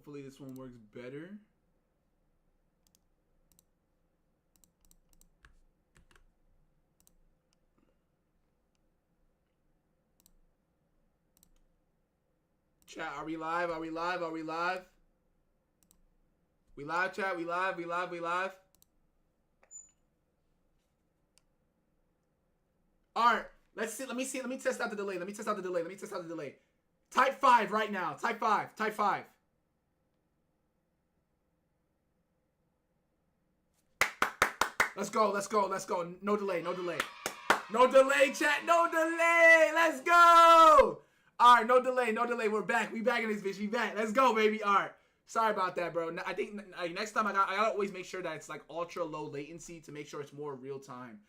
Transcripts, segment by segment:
Hopefully this one works better. Chat, are we live? Are we live? Are we live? We live, chat? We live? We live? We live? Alright, let's see. Let me see. Let me test out the delay. Let me test out the delay. Let me test out the delay. Type 5 right now. Type 5. Type 5. Let's go. Let's go. Let's go. No delay. No delay. No delay, chat. No delay. Let's go. All right, no delay, no delay. We're back. We back in this bitch. We back. Let's go, baby. All right. Sorry about that, bro. I think next time I gotta always make sure that it's like ultra low latency to make sure it's more real time.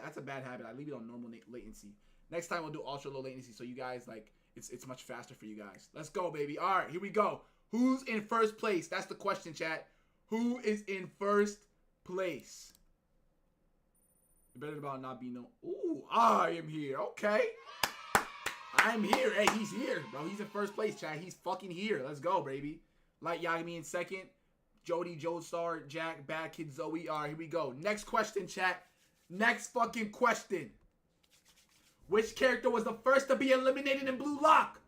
That's a bad habit. I leave it on normal latency. Next time we'll do ultra low latency so you guys like it's much faster for you guys. Let's go, baby. All right, here we go. Who's in first place? That's the question, chat. Who is in first place? It better about not be no. Ooh, I am here. Okay. I'm here. Hey, he's here, bro. He's in first place, chat. He's fucking here. Let's go, baby. Light Yagami in second. Jody, Joestar, Jack, Bad Kid, Zoe. All right, here we go. Next question, chat. Next fucking question. Which character was the first to be eliminated in Blue Lock?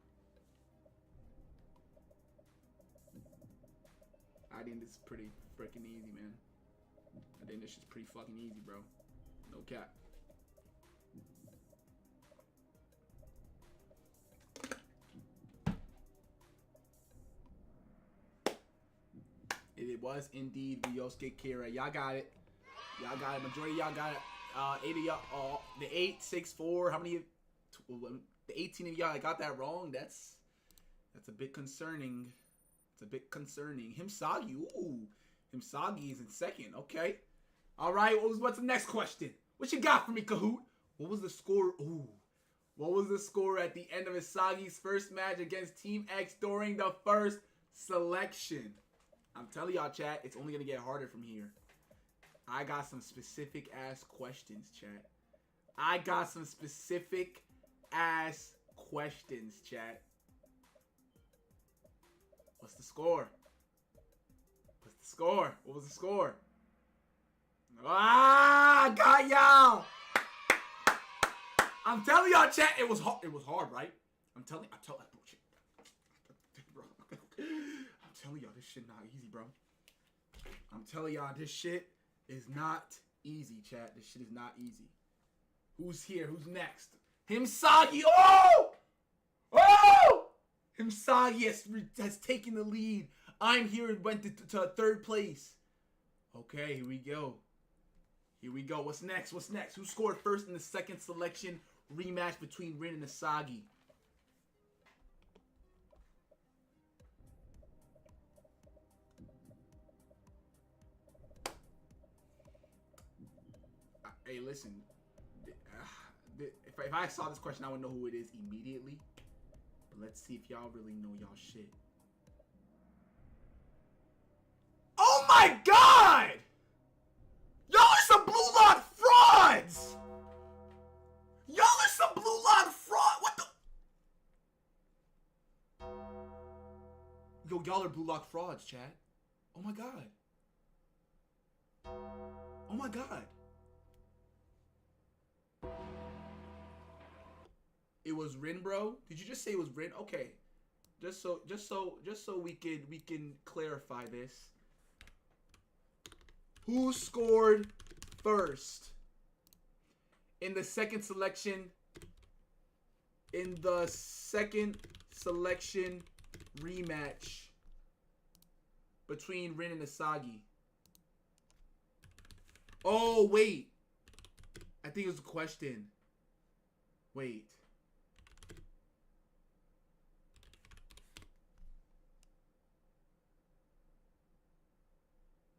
I think this is pretty freaking easy, man. I think this is pretty fucking easy, bro. No cap. It was indeed Ryosuke Kira. Y'all got it. Y'all got it. Majority of y'all got it. 8 of y'all. The 8, 6, 4. How many? The 18 of y'all got that wrong. That's a bit concerning. It's a bit concerning. Himsagi. Ooh. Himsagi is in second. Okay. All right. What's the next question? What you got for me, Kahoot? What was the score? Ooh. What was the score at the end of Hisagi's first match against Team X during the first selection? I'm telling y'all, chat, it's only going to get harder from here. I got some specific ass questions, chat. I got some specific ass questions, chat. What's the score? What's the score? What was the score? Ah, got y'all. I'm telling y'all, chat, it was hard. It was hard, right? I'm telling y'all, this shit not easy, bro. I'm telling y'all, this shit is not easy, chat. This shit is not easy. Who's here? Who's next? Himsagi. Oh! Oh! Himsagi has taken the lead. I'm here and went to third place. Okay, here we go. Here we go. What's next? What's next? Who scored first in the second selection rematch between Rin and Hisagi? Hey, listen. If I saw this question, I would know who it is immediately. But let's see if y'all really know y'all shit. Oh my god! Y'all are some Blue Lock frauds! Y'all are some Blue Lock fraud. What the? Yo, y'all are Blue Lock frauds, chat. Oh my god. Oh my god. It was Rin, bro. Did you just say it was Rin? Okay. Just so we can clarify this. Who scored first in the second selection? In the second selection rematch between Rin and Hisagi. Oh wait. I think it was a question. Wait.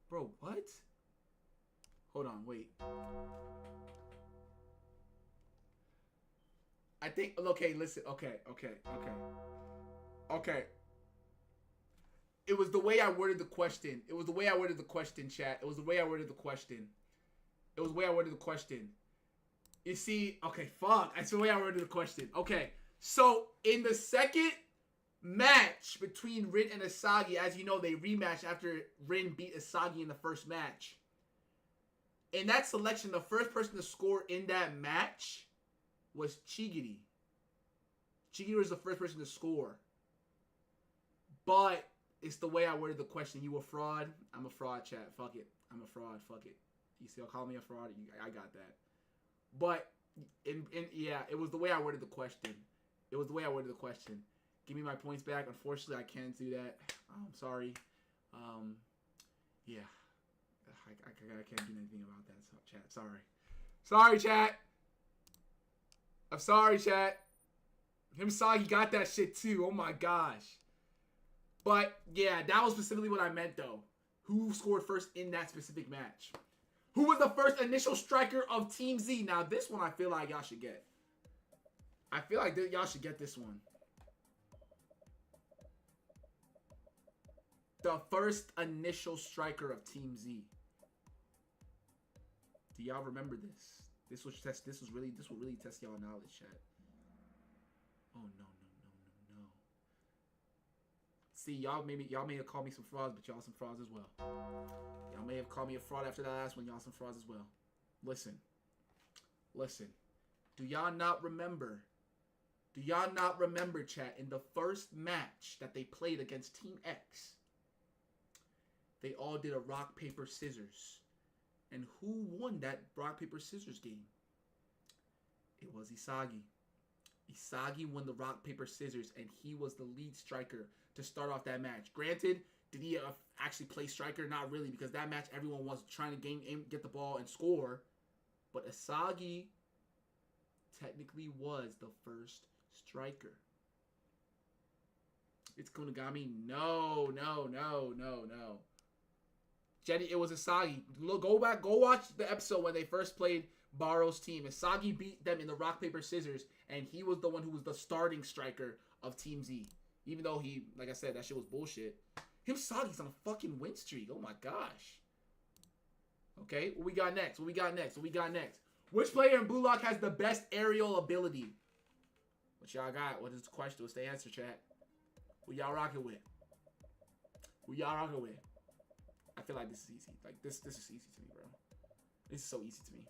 Bro, what? Hold on, wait. I think, okay, listen, okay. It was the way I worded the question. It was the way I worded the question, chat. It was the way I worded the question. It was the way I worded the question. You see, okay, fuck. That's the way I worded the question. Okay, so in the second match between Rin and Asagi. As you know, they rematched after Rin beat Asagi in the first match. In that selection, the first person to score in that match was Chigiri. Chigiri was the first person to score. But it's the way I worded the question. You a fraud? I'm a fraud, chat. Fuck it. I'm a fraud. Fuck it. You still call me a fraud? I got that. But, yeah, it was the way I worded the question. It was the way I worded the question. Give me my points back. Unfortunately, I can't do that. I'm sorry. Yeah. I can't do anything about that, so, chat. Sorry. Sorry, chat. I'm sorry, chat. Himsagi got that shit, too. Oh, my gosh. But, yeah, that was specifically what I meant, though. Who scored first in that specific match? Who was the first initial striker of Team Z? Now, this one I feel like y'all should get. I feel like y'all should get this one. The first initial striker of Team Z. Do y'all remember this? This will really test y'all knowledge, chat. Oh no. See, y'all may have called me some frauds, but y'all some frauds as well. Y'all may have called me a fraud after that last one. Y'all some frauds as well. Listen. Do y'all not remember? Do y'all not remember, chat, in the first match that they played against Team X, they all did a rock, paper, scissors. And who won that rock, paper, scissors game? It was Isagi. Isagi won the rock, paper, scissors, and he was the lead striker to start off that match. Granted, did he actually play striker? Not really, because that match everyone was trying to get the ball and score. But Isagi technically was the first striker. It's Kunigami. No. Jenny, it was Isagi. Look, go watch the episode when they first played Baro's team. Isagi beat them in the rock, paper, scissors, and he was the one who was the starting striker of Team Z. Even though he, like I said, that shit was bullshit. Hisagi's on a fucking win streak. Oh my gosh. Okay, what we got next? Which player in Blue Lock has the best aerial ability? What y'all got? What is the question? What's the answer, chat? Who y'all rocking with? I feel like this is easy. Like, this is easy to me, bro. This is so easy to me.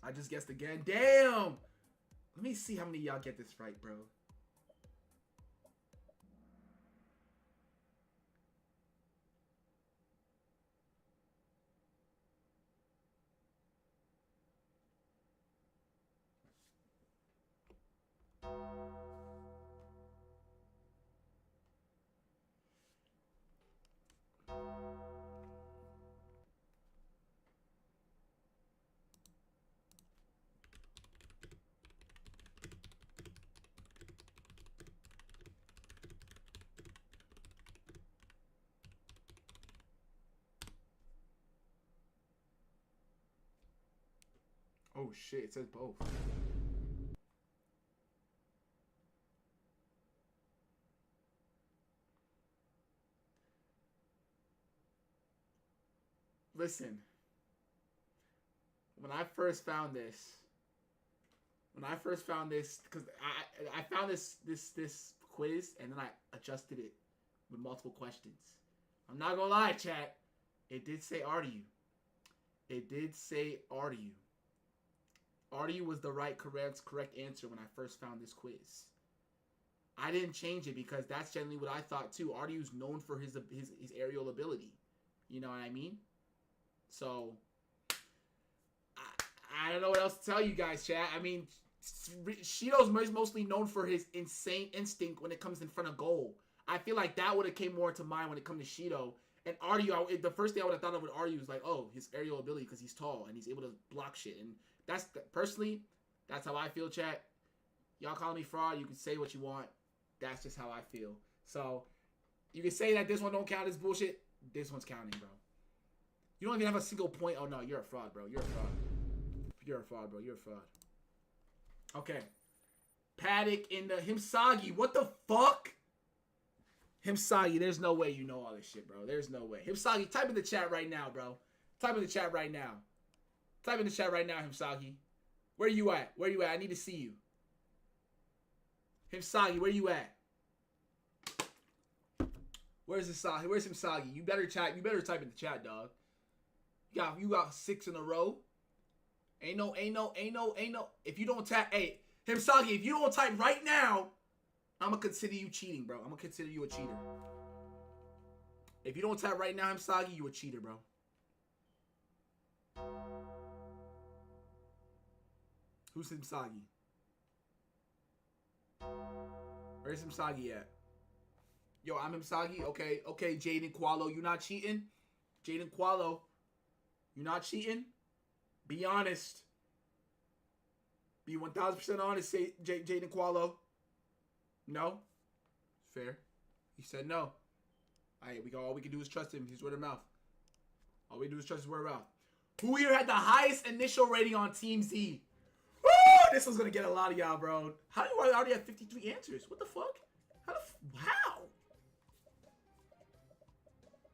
I just guessed again. Damn! Let me see how many of y'all get this right, bro. Oh shit, it says both. Listen. When I first found this, because I found this quiz and then I adjusted it with multiple questions. I'm not gonna lie, chat. It did say Artiu. Artiu was the correct answer when I first found this quiz. I didn't change it because that's generally what I thought too. Artiu's known for his aerial ability. You know what I mean? So I don't know what else to tell you guys, chat. I mean, Shido's mostly known for his insane instinct when it comes in front of goal. I feel like that would have came more to mind when it comes to Shido. And Artiu, the first thing I would have thought of with Artiu is like, oh, his aerial ability because he's tall and he's able to block shit. And personally, that's how I feel, chat. Y'all call me fraud. You can say what you want. That's just how I feel. So, you can say that this one don't count as bullshit. This one's counting, bro. You don't even have a single point. Oh, no. You're a fraud, bro. You're a fraud. Okay. Paddock in the Himsagi. What the fuck? Himsagi, there's no way you know all this shit, bro. There's no way. Himsagi, type in the chat right now, bro. Type in the chat right now, Himsagi. Where you at? I need to see you. Himsagi, where you at? Where's Hisagi? Where's Hisagi? You better chat. You better type in the chat, dog. You got 6 in a row. Ain't no. If you don't tap, hey, Hisagi, if you don't type right now, I'm gonna consider you cheating, bro. I'm gonna consider you a cheater. If you don't type right now, Hisagi, you a cheater, bro. Who's Hisagi? Where's Hisagi at? Yo, I'm Hisagi. Okay, Jaden Qualo, you not cheating? Jaden Qualo, you not cheating? Be honest. Be 1,000% honest, say Jaden Qualo. No? Fair. He said no. Alright, all we can do is trust him. His word of mouth. All we do is trust his word of mouth. Who here had the highest initial rating on Team Z? Woo! This one's gonna get a lot of y'all, bro. How do you already have 53 answers? What the fuck? How?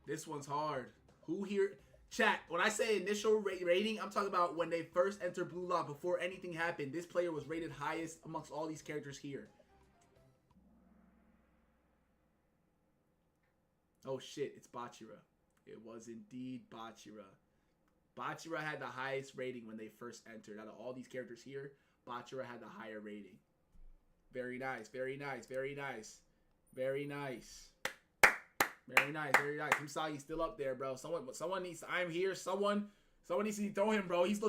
This one's hard. Who here? Chat, when I say initial rating, I'm talking about when they first entered Blue Lock before anything happened. This player was rated highest amongst all these characters here. Oh shit, it's Bachira. It was indeed Bachira. Bachira had the highest rating when they first entered. Out of all these characters here, Bachira had the higher rating. Very nice, very nice, very nice. Very nice. Very nice, very nice. Hisagi's still up there, bro. Someone needs to, I'm here. Someone needs to throw him, bro. He's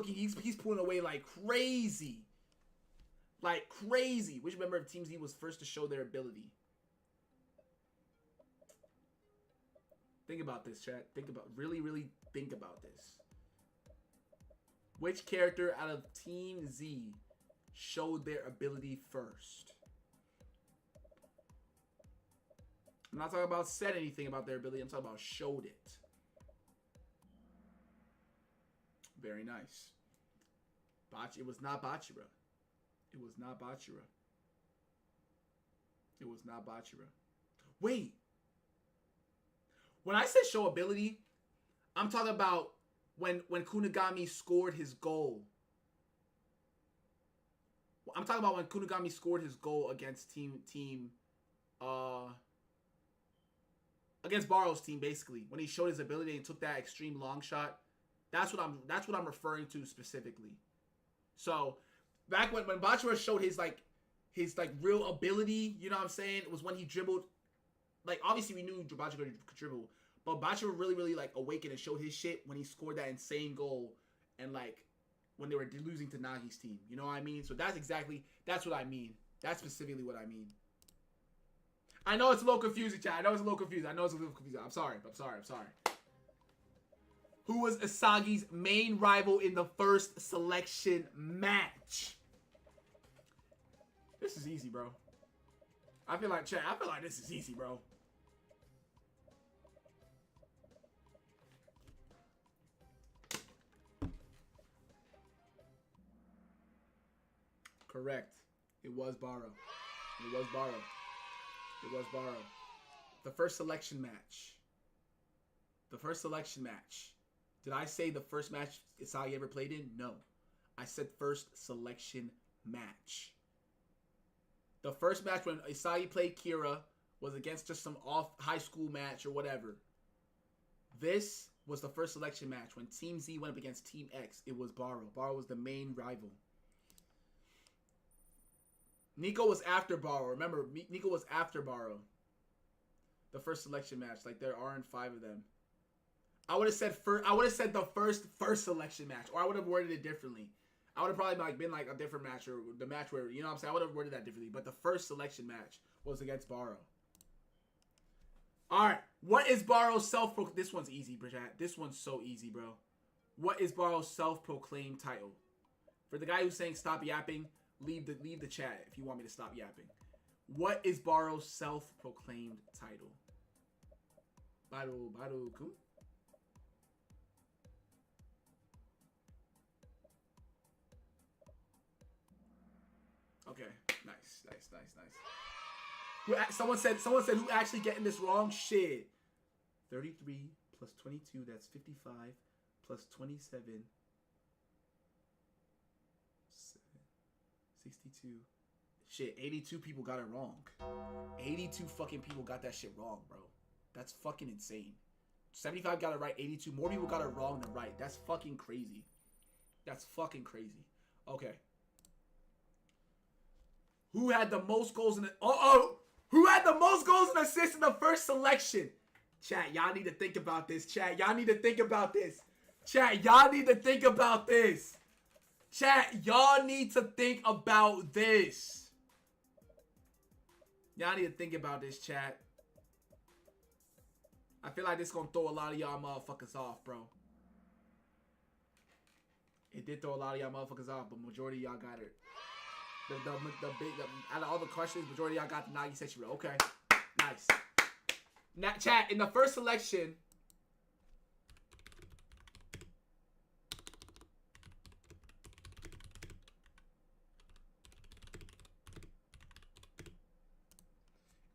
pulling away like crazy. Like crazy. Which member of Team Z was first to show their ability? Think about this, chat. Really think about this. Which character out of Team Z showed their ability first? I'm not talking about said anything about their ability. I'm talking about showed it. Very nice. It was not Bachira. It was not Bachira. It was not Bachira. Wait. When I said show ability, I'm talking about when Kunigami scored his goal. I'm talking about when Kunigami scored his goal against against Baro's team, basically. When he showed his ability and took that extreme long shot. That's what I'm referring to specifically. So back when Bachira showed his real ability, you know what I'm saying? It was when he dribbled. Like, obviously we knew Bachira could dribble, but Bachira really like awakened and showed his shit when he scored that insane goal and like when they were losing to Nagi's team. You know what I mean? So that's what I mean. That's specifically what I mean. I know it's a little confusing, chat. I know it's a little confusing. I'm sorry. Who was Isagi's main rival in the first selection match? This is easy, bro. I feel like this is easy, bro. Correct. It was Baro. The first selection match. Did I say the first match Isagi ever played in? No. I said first selection match. The first match when Isagi played Kira was against just some off high school match or whatever. This was the first selection match when Team Z went up against Team X. It was Baro. Baro was the main rival. Nico was after Baro. Remember, Nico was after Baro. The first selection match. Like, there aren't 5 of them. I would have said the first selection match, or I would have worded it differently. I would have probably been like a different match, or the match where, you know what I'm saying? I would have worded that differently. But the first selection match was against Baro. All right, what is Baro's this one's easy, chat. This one's so easy, bro. What is Baro's self-proclaimed title? For the guy who's saying stop yapping, leave the chat if you want me to stop yapping. What is Baro's self-proclaimed title? Baru-kun? Okay, nice. Someone said who actually getting this wrong? Shit. 33 plus 22, that's 55 plus 27. 62. Shit, 82 people got it wrong. 82 fucking people got that shit wrong, bro. That's fucking insane. 75 got it right. 82. More people got it wrong than right. That's fucking crazy. That's fucking crazy. Okay. Who had the most goals in the... Who had the most goals and assists in the first selection? Chat, y'all need to think about this. Chat, y'all need to think about this. Chat, y'all need to think about this. Chat, y'all need to think about this. Y'all need to think about this, chat. I feel like this is going to throw a lot of y'all motherfuckers off, bro. It did throw a lot of y'all motherfuckers off, but majority of y'all got it. Out of all the questions, majority of y'all got the Nagi section. Okay, nice. Now, chat, in the first selection,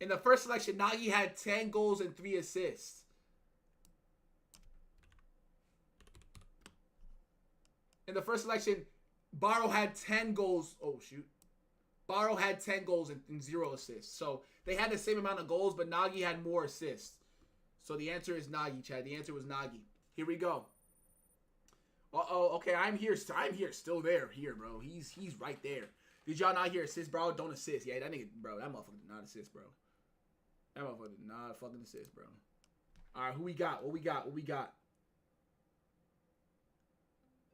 Nagi had 10 goals and 3 assists. In the first selection, Barrow had 10 goals. Oh, shoot. Barrow had 10 goals and 0 assists. So they had the same amount of goals, but Nagi had more assists. So the answer is Nagi, Chad. The answer was Nagi. Here we go. Uh-oh. Okay, I'm here. I'm here. Still there. Here, bro. He's right there. Did y'all not hear assist, bro? Don't assist. Yeah, that nigga, bro. That motherfucker did not assist, bro. That motherfucker did not fucking assist, bro. All right, who we got? What we got? What we got?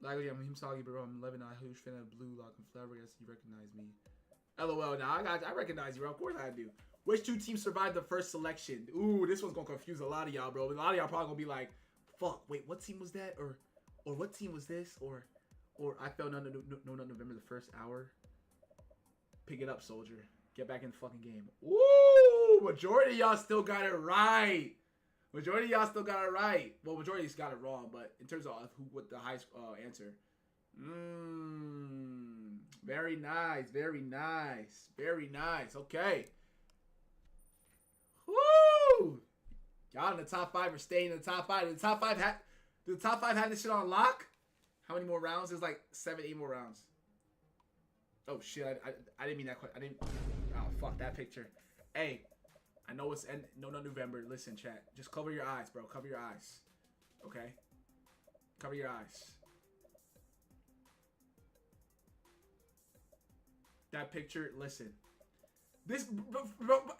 Like, I'm him talking, bro. I'm 11. I'm a huge fan of Blue Lock and Flavor. Yes, you recognize me. LOL. Now I recognize you, bro. Of course I do. Which 2 teams survived the first selection? Ooh, this one's gonna confuse a lot of y'all, bro. A lot of y'all probably gonna be like, "Fuck, wait, what team was that?" Or what team was this? Or I fell no November the first hour. Pick it up, soldier. Get back in the fucking game. Ooh, majority of y'all still got it right. Majority of y'all still got it right. Well, majority got it wrong, but in terms of what the highest answer. Very nice, very nice, very nice. Okay. Woo! Y'all in the top 5 are staying in the top 5. The top 5 had this shit on lock? How many more rounds? There's like 7, 8 more rounds. Oh shit! I didn't mean that. I didn't. Oh fuck that picture. Hey. I know it's no November. Listen, chat. Just cover your eyes, bro. Cover your eyes. Okay? Cover your eyes. That picture, listen. This,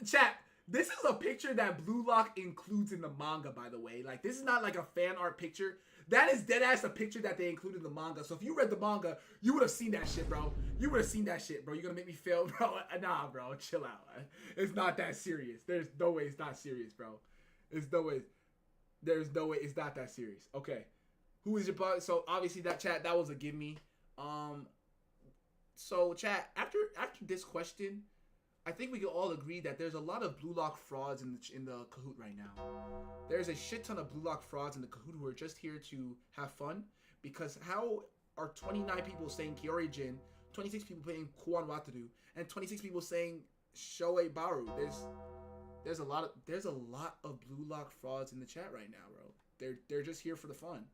chat, this is a picture that Blue Lock includes in the manga, by the way. Like, this is not like a fan art picture. That is deadass a picture that they included in the manga. So if you read the manga, you would have seen that shit, bro. You would have seen that shit, bro. You're gonna make me fail, bro. Nah, bro. Chill out. It's not that serious. There's no way it's not serious, bro. There's no way it's not that serious. Okay. Who is your bug? So obviously that chat, that was a give me. So chat, after this question, I think we can all agree that there's a lot of Blue Lock frauds in the Kahoot right now. There's a shit ton of Blue Lock frauds in the Kahoot who are just here to have fun. Because how are 29 people saying Kyoryujin, 26 people saying Kuan Wataru, and 26 people saying Shoei Baru? There's a lot of Blue Lock frauds in the chat right now, bro. They're just here for the fun.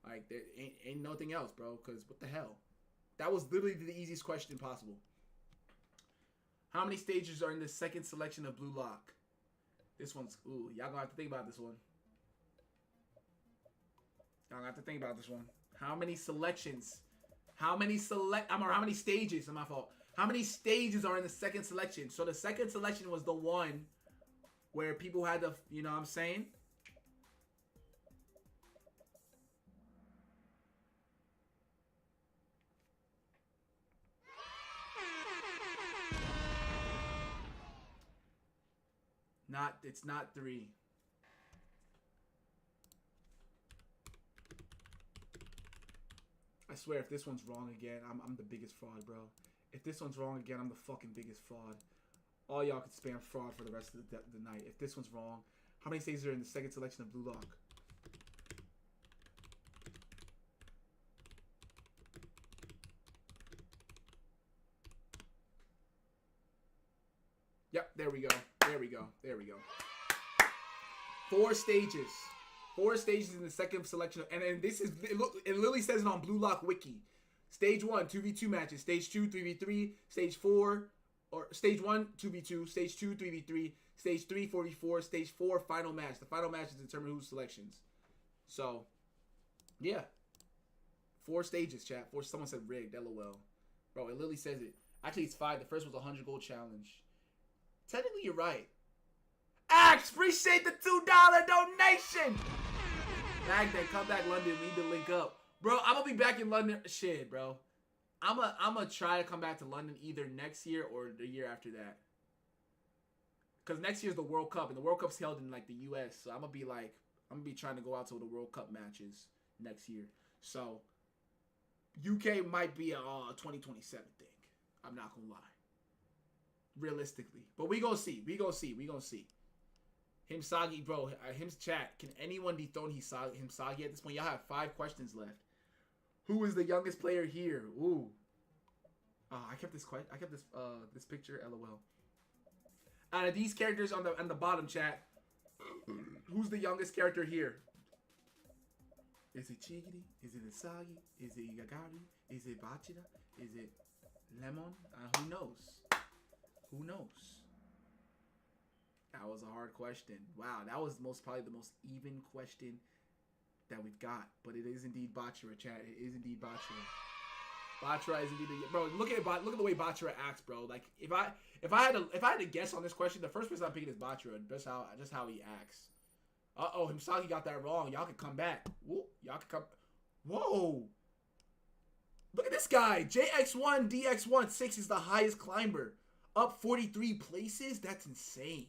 Like there ain't nothing else, bro. Cause what the hell? That was literally the easiest question possible. How many stages are in the second selection of Blue Lock? This one's, ooh, y'all gonna have to think about this one. Y'all gonna have to think about this one. How many selections? How many stages? My fault. How many stages are in the second selection? So the second selection was the one where people had to, you know what I'm saying? It's not 3. I swear, if this one's wrong again, I'm the biggest fraud, bro. If this one's wrong again, I'm the fucking biggest fraud. All y'all can spam fraud for the rest of the night. If this one's wrong, how many stages are in the second selection of Blue Lock? Yep, there we go. There we go. There we go. 4 stages. 4 stages in the second selection. And then this is, it literally says it on Blue Lock Wiki. Stage 1, 2v2 matches. Stage 2, 3v3. Stage 4, or Stage 1, 2v2. Stage 2, 3v3. Stage 3, 44. Stage 4, final match. The final match is determine whose selections. So, yeah. 4 stages, chat. Someone said rigged, LOL. Bro, it literally says it. Actually, it's 5. The first was a 100 gold challenge. Technically, you're right. Axe, appreciate the $2 donation. Baghdad, come back London. We need to link up. Bro, I'm going to be back in London. Shit, bro. I'm gonna try to come back to London either next year or the year after that. Because next year's the World Cup, and the World Cup's held in, like, the U.S. So I'm going to be trying to go out to the World Cup matches next year. So, UK might be a 2027 thing. I'm not going to lie. Realistically. But we gonna see. Him Sagi, bro. Him's chat. Can anyone dethrone him Sagi at this point? Y'all have 5 questions left. Who is the youngest player here? Ooh. I kept this this picture. LOL. Out of these characters on the bottom, chat, who's the youngest character here? Is it Chigiri? Is it Asagi? Is it Yagari? Is it Bachira? Is it Lemon? Who knows? Who knows? That was a hard question. Wow, that was probably the most even question that we've got. But it is indeed Bachira, chat. It is indeed Bachira. Bachira is indeed bro. Look at the way Bachira acts, bro. Like if I had to guess on this question, the first person I'm picking is Bachira. Just how he acts. Uh-oh, Himsagi got that wrong. Y'all can come back. Whoa, y'all can come. Whoa. Look at this guy. JX1, DX1, 6 is the highest climber. Up 43 places? That's insane.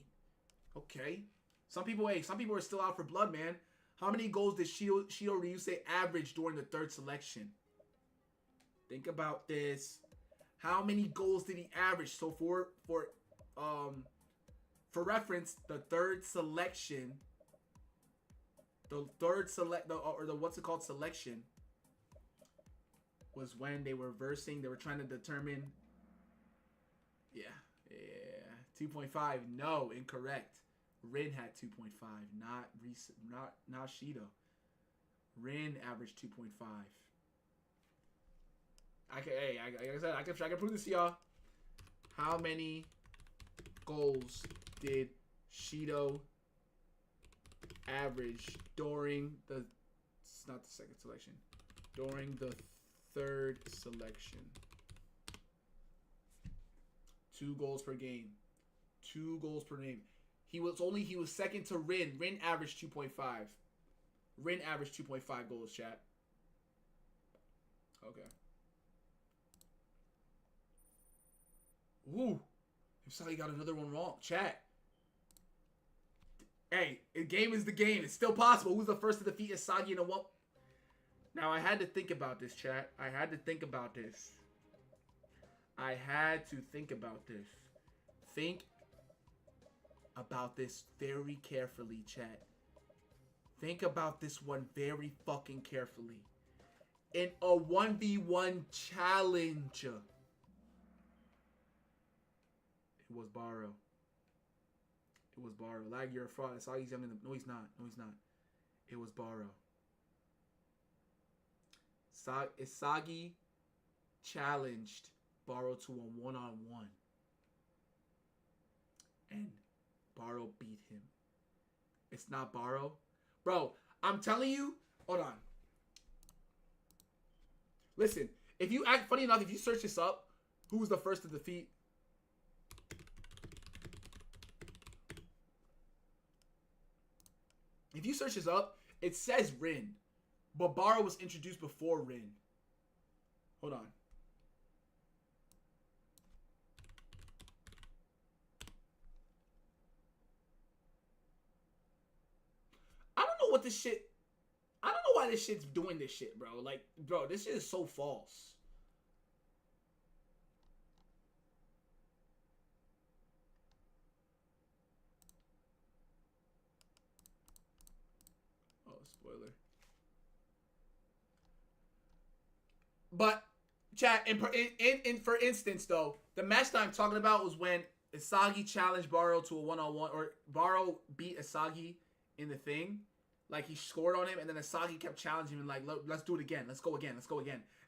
Okay. Some people are still out for blood, man. How many goals did Shido Ryusei average during the 3rd selection? Think about this. How many goals did he average? So for reference, the 3rd selection, selection was when they were versing. They were trying to determine. Yeah. 2.5. No, incorrect. Rin had 2.5, not Shido. Rin averaged 2.5. Like I said, I can prove this to y'all. How many goals did Shido average during the? It's not the 2nd selection. During the 3rd selection. 2 goals per game. 2 goals per game. He was 2nd to Rin. Rin averaged 2.5. Rin averaged 2.5 goals, chat. Okay. Ooh. Himsagi got another one wrong. Chat. Hey, the game is the game. It's still possible. Who's the first to defeat Asagi in a one? Now, I had to think about this, chat. I had to think about this. Think about this very carefully, chat. Think about this one very fucking carefully. In a 1v1 challenge. It was Baro. Lag, you're a fraud. Asagi's younger than... No, he's not. It was Baro. Asagi challenged Baro to a one-on-one. And Baro beat him. It's not Baro. Bro, I'm telling you... Hold on. Listen, funny enough, if you search this up, who was the first to defeat... If you search this up, it says Rin. But Baro was introduced before Rin. Hold on. I don't know what this shit... I don't know why this shit's doing this shit, bro. Like, bro, this shit is so false. Oh, spoiler. But, chat, for instance, though, the match that I'm talking about was when Asagi challenged Baro to a one-on-one, or Baro beat Asagi in the thing. Like, he scored on him, and then Asagi kept challenging him, like, let's do it again. Let's go again.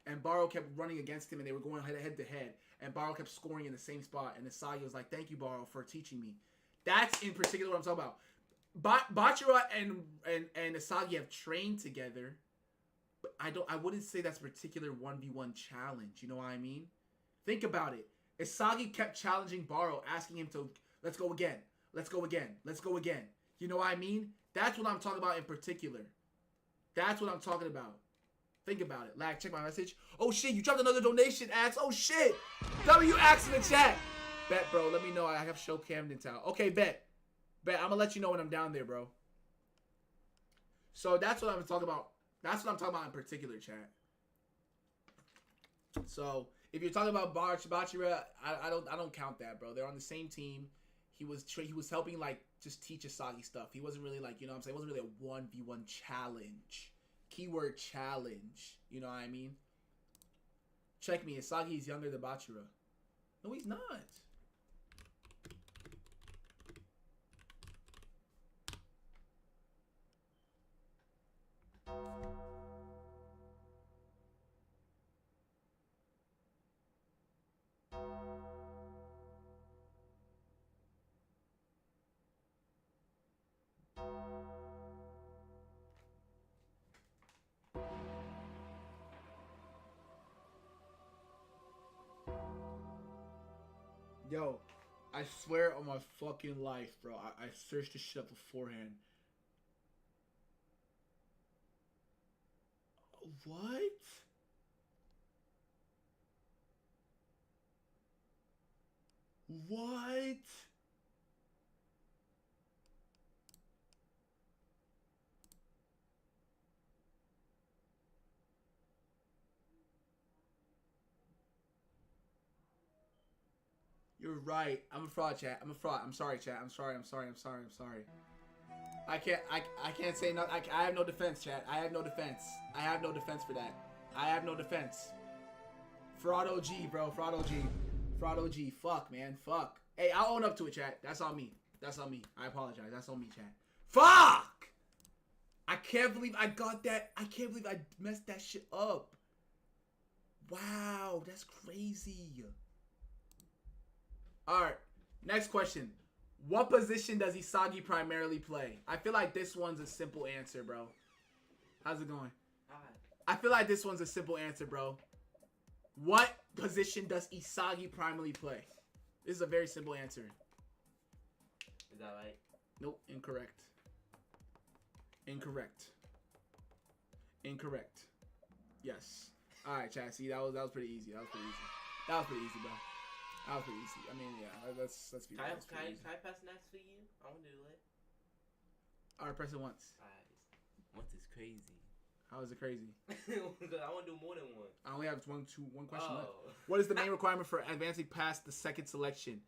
And Baro kept running against him, and they were going head to head. And Baro kept scoring in the same spot. And Asagi was like, thank you, Baro, for teaching me. That's in particular what I'm talking about. Bachira and Asagi have trained together, but I wouldn't say that's a particular 1v1 challenge. You know what I mean? Think about it. Asagi kept challenging Baro, asking him to let's go again, let's go again, let's go again. You know what I mean? That's what I'm talking about in particular. That's what I'm talking about. Think about it. Lag, check my message. Oh shit, you dropped another donation, Axe. Oh shit. W Axe in the chat. Bet, bro. Let me know. I have show Camden Town. Okay, bet. Bet. I'm gonna let you know when I'm down there, bro. So that's what I'm talking about. That's what I'm talking about in particular, chat. So if you're talking about Bachira, I don't count that, bro. They're on the same team. He was helping like just teach Asagi stuff. He wasn't really like, you know what I'm saying? It wasn't really a 1v1 challenge. Keyword challenge. You know what I mean? Check me. Asagi is younger than Bachira. No, he's not. Yo, I swear on my fucking life, bro. I searched this shit up beforehand. What? What? You're right. I'm a fraud, chat. I'm a fraud. I'm sorry, chat. I'm sorry. I can't say no. I have no defense, chat. I have no defense. I have no defense for that. I have no defense. Fraud OG, bro. Fraud OG. Fraud OG. Fuck, man. Fuck. Hey, I'll own up to it, chat. That's on me. That's on me. I apologize. That's on me, chat. Fuck! I can't believe I got that. I can't believe I messed that shit up. Wow, that's crazy. Alright, next question. What position does Isagi primarily play? I feel like this one's a simple answer, bro. How's it going? Hi. I feel like this one's a simple answer, bro. What position does Isagi primarily play? This is a very simple answer. Is that right? Nope, incorrect. Incorrect. Incorrect. Yes. Alright, chat. See, that was pretty easy. That was pretty easy, bro. That was pretty easy. I mean, yeah, let's be Can honest. I pass next for you? I want to do it. Alright, press it once. Alright. Once is crazy. How is it crazy? I want to do more than one. I only have one question left. What is the main requirement for advancing past the second selection?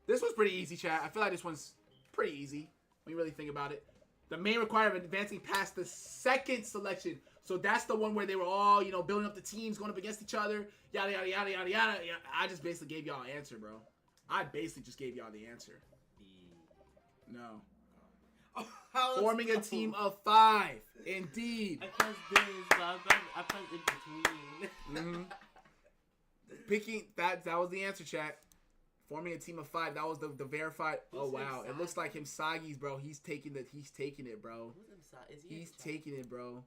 This one's pretty easy, chat. I feel like this one's pretty easy when you really think about it. The main requirement advancing past the second selection. So that's the one where they were all, you know, building up the teams, going up against each other, yada, yada, yada, yada, yada. I just basically gave y'all an answer, bro. I basically just gave y'all the answer. No. Forming a team of 5. Indeed. I pressed this, but I pressed in between. Picking, that was the answer, chat. Forming a team of 5. That was the verified. Oh, wow. It looks like Sagi's, bro. He's taking it, bro. He's taking it, bro.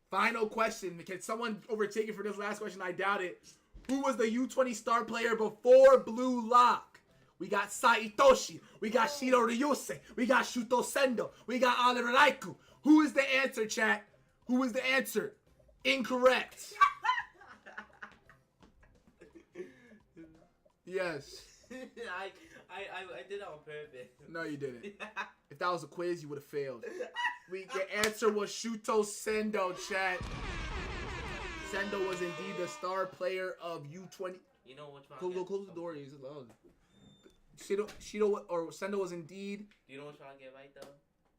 Final question. Can someone overtake it for this last question? I doubt it. Who was the U20 star player before Blue Lock? We got Saitoshi. We got Shiro Ryusei. We got Shuto Sendo. We got Oliver Raikou. Who is the answer, chat? Who is the answer? Incorrect. Yes. I did it on purpose. No, you didn't. If that was a quiz, you would have failed. The answer was Shuto Sendo, chat. Sendo was indeed the star player of U20. You know which one? Close the door. He's alone. Shido or Sendo was indeed. Do you know which one I get right though?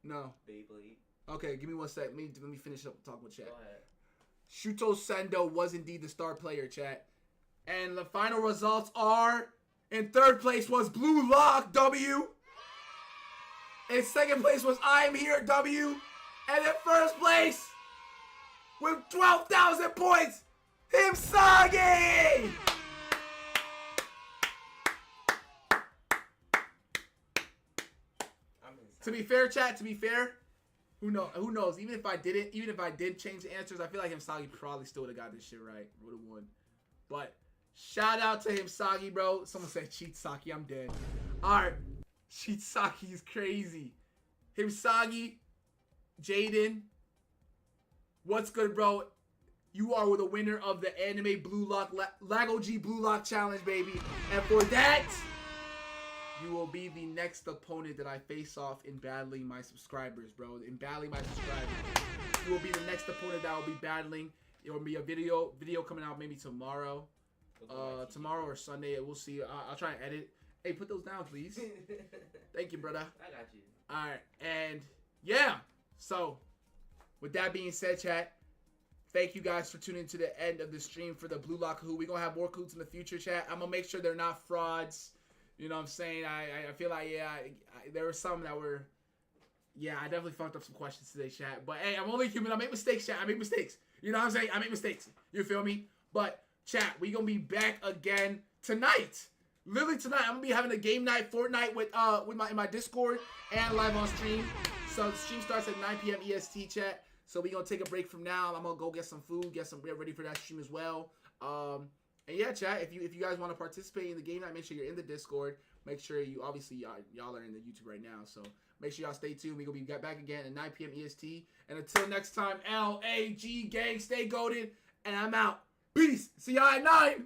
No. Beyblade. Okay, give me 1 sec. Let me finish up talking with chat. Go ahead. Shuto Sendo was indeed the star player, chat. And the final results are: in third place was Blue Lock, W. In second place was I'm Here, W. And in first place, with 12,000 points, Himsagi! To be fair, chat. To be fair, who knows? Even if I did change the answers, I feel like Himsagi probably still would have got this shit right. Would have won. But shout out to Himsagi, bro. Someone said Cheatsaki. I'm dead. All right, Cheatsaki is crazy. Himsagi, Jaden, what's good, bro? You are the winner of the anime Blue Lock Lago Blue Lock Challenge, baby. And for that, you will be the next opponent that I face off in battling my subscribers, bro. In battling my subscribers, you will be the next opponent that I will be battling. It will be a video coming out maybe tomorrow, tomorrow or Sunday. We'll see. I'll try and edit. Hey, put those down, please. Thank you, brother. I got you. All right, and yeah. So, with that being said, chat. Thank you guys for tuning to the end of the stream for the Blue Lock Kahoot. We're going to have more Kahoots in the future, chat. I'm going to make sure they're not frauds. You know what I'm saying? I feel like, there were some that were, I definitely fucked up some questions today, chat. But, hey, I'm only human. I make mistakes, chat. I make mistakes. You know what I'm saying? I make mistakes. You feel me? But, chat, we going to be back again tonight. Literally tonight. I'm going to be having a game night, Fortnite with my Discord and live on stream. So, the stream starts at 9 p.m. EST, chat. So we gonna take a break from now. I'm gonna go get some food, get ready for that stream as well. And yeah, chat. If you guys want to participate in the game night, make sure you're in the Discord. Make sure you obviously y'all are in the YouTube right now. So make sure y'all stay tuned. We gonna be back again at 9 p.m. EST. And until next time, LAG gang, stay goated, and I'm out. Peace. See y'all at 9.